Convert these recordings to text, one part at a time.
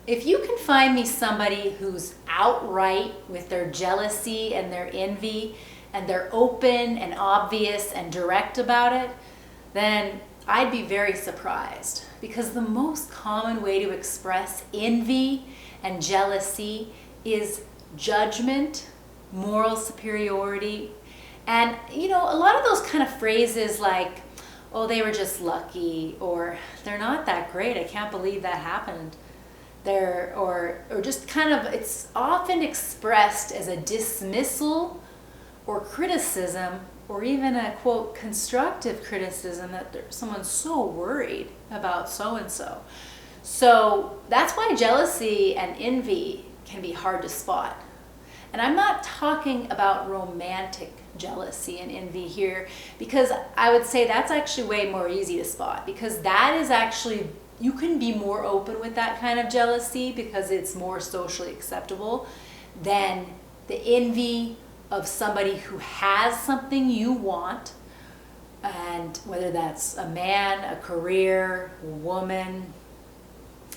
If you can find me somebody who's outright with their jealousy and their envy, and they're open and obvious and direct about it, then I'd be very surprised, because the most common way to express envy and jealousy is judgment, moral superiority, and a lot of those kind of phrases like, oh, they were just lucky, or they're not that great, I can't believe that happened. Or just kind of, it's often expressed as a dismissal or criticism, or even a quote constructive criticism, that someone's so worried about so-and-so. So that's why jealousy and envy can be hard to spot. And I'm not talking about romantic jealousy and envy here, because I would say that's actually way more easy to spot, because that is actually, you can be more open with that kind of jealousy because it's more socially acceptable than the envy of somebody who has something you want, and whether that's a man, a career, a woman,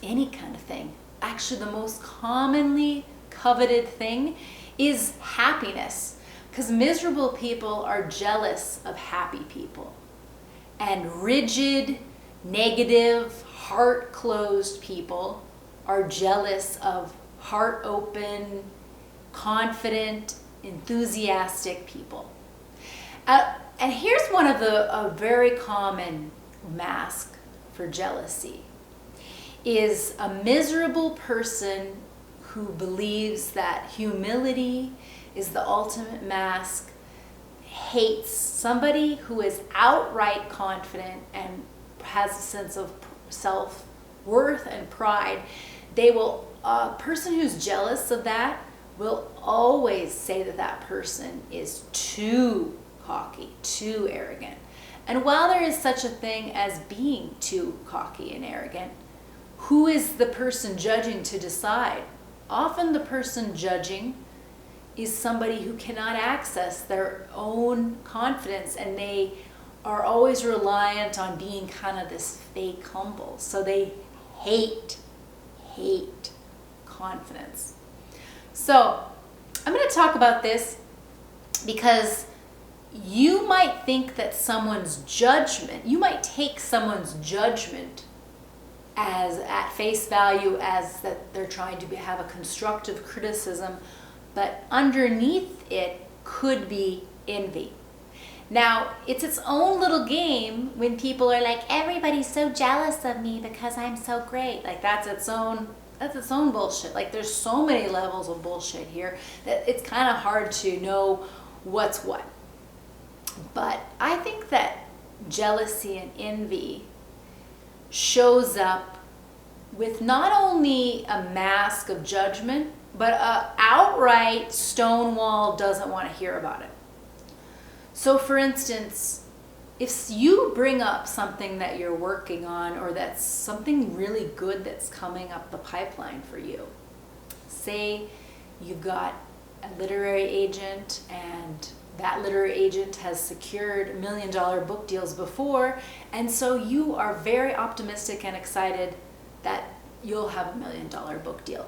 any kind of thing. Actually, the most commonly coveted thing is happiness, because miserable people are jealous of happy people, and rigid, negative, heart-closed people are jealous of heart-open, confident, enthusiastic people. And here's one of a very common mask for jealousy, is a miserable person who believes that humility is the ultimate mask, hates somebody who is outright confident and has a sense of self-worth and pride. A person who's jealous of that will always say that that person is too cocky, too arrogant. And while there is such a thing as being too cocky and arrogant, who is the person judging to decide? Often the person judging is somebody who cannot access their own confidence, and they are always reliant on being kind of this fake humble. So they hate confidence. So I'm going to talk about this because you might think that someone's judgment, you might take someone's judgment as at face value, as that they're trying to have a constructive criticism, but underneath it could be envy. Now, it's its own little game when people are like, everybody's so jealous of me because I'm so great. Like that's its own bullshit. Like there's so many levels of bullshit here that it's kind of hard to know what's what. But I think that jealousy and envy shows up with not only a mask of judgment, but a outright stonewall doesn't want to hear about it. So for instance, if you bring up something that you're working on, or that's something really good that's coming up the pipeline for you, say you've got a literary agent and that literary agent has secured $1 million book deals before, and so you are very optimistic and excited that you'll have $1 million book deal.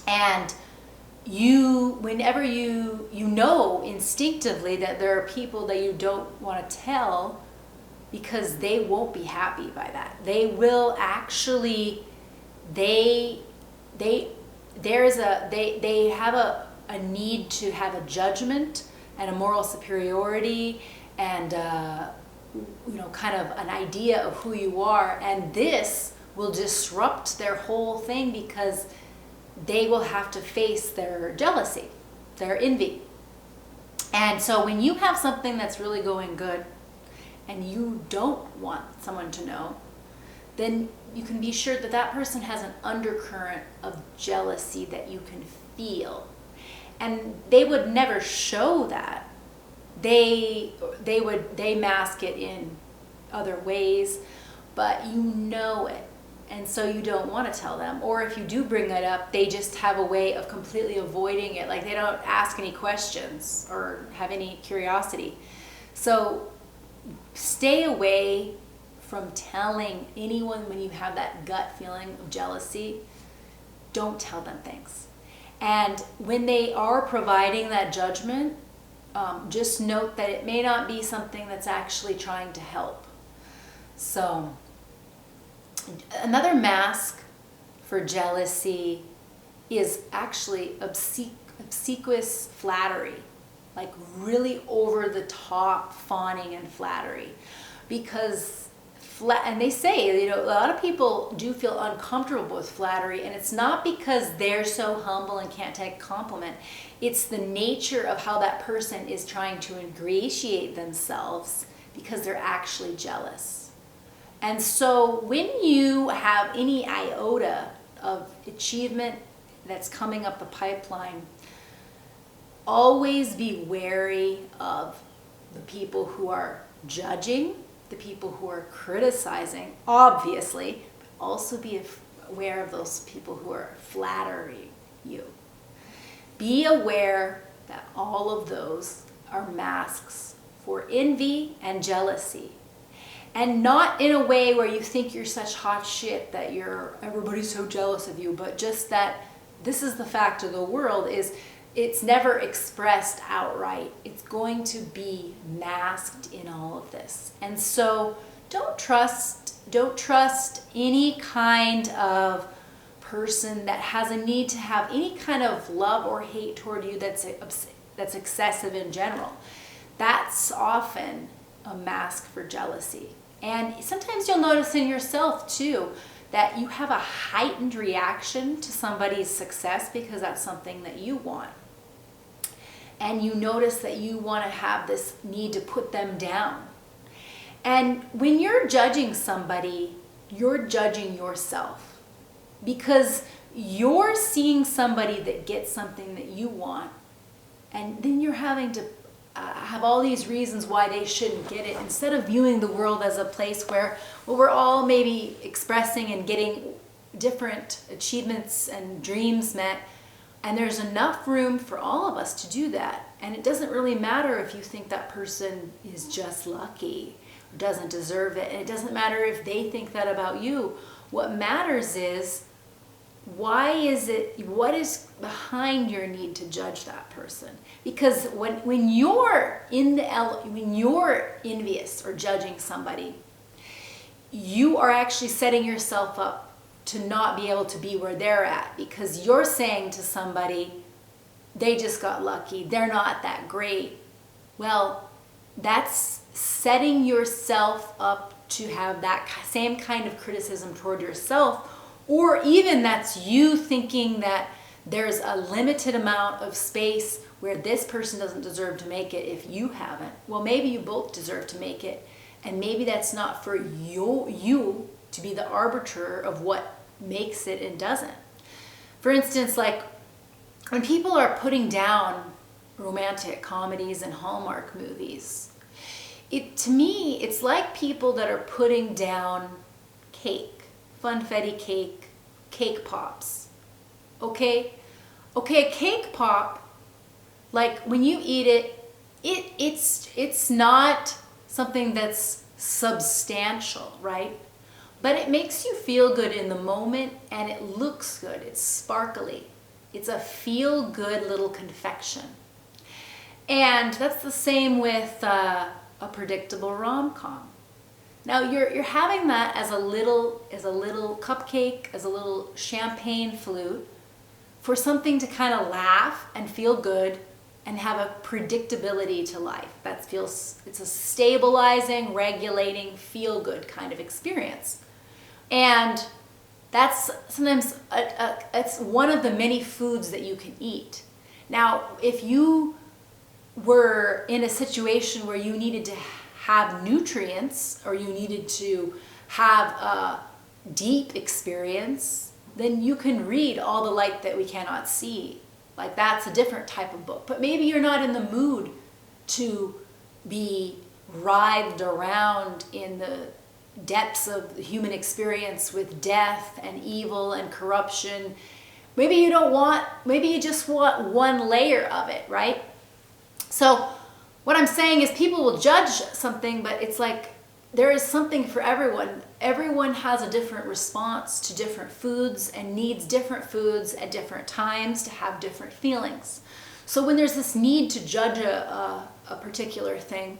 And whenever you know instinctively that there are people that you don't want to tell because they won't be happy by that. They will actually, they have a need to have a judgment and a moral superiority and kind of an idea of who you are, and this will disrupt their whole thing because they will have to face their jealousy, their envy. And so when you have something that's really going good and you don't want someone to know, then you can be sure that that person has an undercurrent of jealousy that you can feel. And they would never show that. They mask it in other ways, but you know it. And so you don't want to tell them. Or if you do bring it up, they just have a way of completely avoiding it. Like they don't ask any questions or have any curiosity. So stay away from telling anyone when you have that gut feeling of jealousy, don't tell them things. And when they are providing that judgment, just note that it may not be something that's actually trying to help. So, another mask for jealousy is actually obsequious flattery, like really over the top fawning and flattery. Because and they say, a lot of people do feel uncomfortable with flattery, and it's not because they're so humble and can't take a compliment. It's the nature of how that person is trying to ingratiate themselves because they're actually jealous. And so when you have any iota of achievement that's coming up the pipeline, always be wary of the people who are judging, the people who are criticizing, obviously, but also be aware of those people who are flattering you. Be aware that all of those are masks for envy and jealousy. And not in a way where you think you're such hot shit that everybody's so jealous of you, but just that this is the fact of the world, is it's never expressed outright. It's going to be masked in all of this. And so don't trust any kind of person that has a need to have any kind of love or hate toward you that's excessive in general. That's often a mask for jealousy. And sometimes you'll notice in yourself too that you have a heightened reaction to somebody's success because that's something that you want. And you notice that you want to have this need to put them down. And when you're judging somebody, you're judging yourself, because you're seeing somebody that gets something that you want, and then you're having to have all these reasons why they shouldn't get it, instead of viewing the world as a place where we're all maybe expressing and getting different achievements and dreams met. And there's enough room for all of us to do that. And it doesn't really matter if you think that person is just lucky or doesn't deserve it. And it doesn't matter if they think that about you. What matters is, what is behind your need to judge that person? Because when you're envious or judging somebody, you are actually setting yourself up to not be able to be where they're at, because you're saying to somebody, they just got lucky, they're not that great. Well, that's setting yourself up to have that same kind of criticism toward yourself, or even that's you thinking that there's a limited amount of space where this person doesn't deserve to make it if you haven't. Well, maybe you both deserve to make it, and maybe that's not for you to be the arbiter of what makes it and doesn't. For instance, like when people are putting down romantic comedies and Hallmark movies, to me, it's like people that are putting down cake, funfetti cake pops. Okay, a cake pop, like when you eat it, it's not something that's substantial, right? But it makes you feel good in the moment, and it looks good. It's sparkly. It's a feel-good little confection. And that's the same with a predictable rom-com. Now you're having that as a little cupcake, as a little champagne flute, for something to kind of laugh and feel good and have a predictability to life. It's a stabilizing, regulating, feel-good kind of experience. And that's sometimes it's one of the many foods that you can eat. Now, if you were in a situation where you needed to have nutrients, or you needed to have a deep experience, then you can read All the Light That We Cannot See. Like, that's a different type of book. But maybe you're not in the mood to be writhed around in the depths of the human experience with death and evil and corruption. Maybe you just want one layer of it, right? So what I'm saying is, people will judge something, but it's like there is something for everyone. Everyone has a different response to different foods and needs different foods at different times to have different feelings. So when there's this need to judge a particular thing,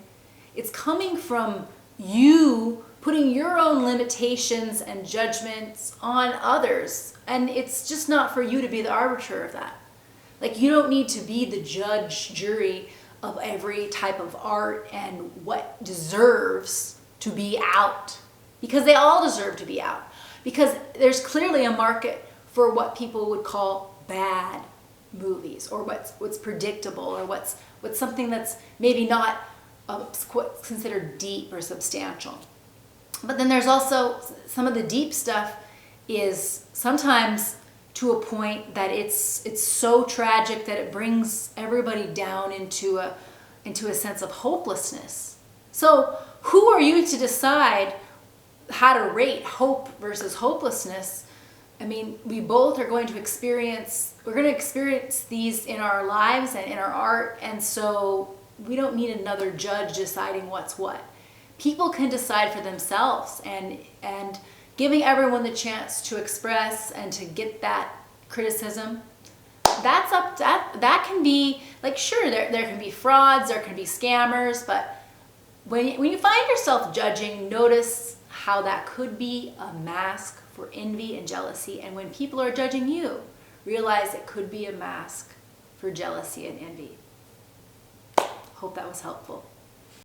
it's coming from you putting your own limitations and judgments on others. And it's just not for you to be the arbiter of that. Like, you don't need to be the judge, jury of every type of art and what deserves to be out, because they all deserve to be out, because there's clearly a market for what people would call bad movies, or what's predictable, or what's something that's maybe not what's considered deep or substantial. But then there's also some of the deep stuff is sometimes to a point that it's so tragic that it brings everybody down into a sense of hopelessness. So who are you to decide how to rate hope versus hopelessness? I mean, we both are going to experience these in our lives and in our art, and so we don't need another judge deciding what's what. People can decide for themselves, and giving everyone the chance to express and to get that criticism, that can be, like, sure, there can be frauds, there can be scammers, but when you find yourself judging, notice how that could be a mask for envy and jealousy. And when people are judging you, realize it could be a mask for jealousy and envy. Hope that was helpful.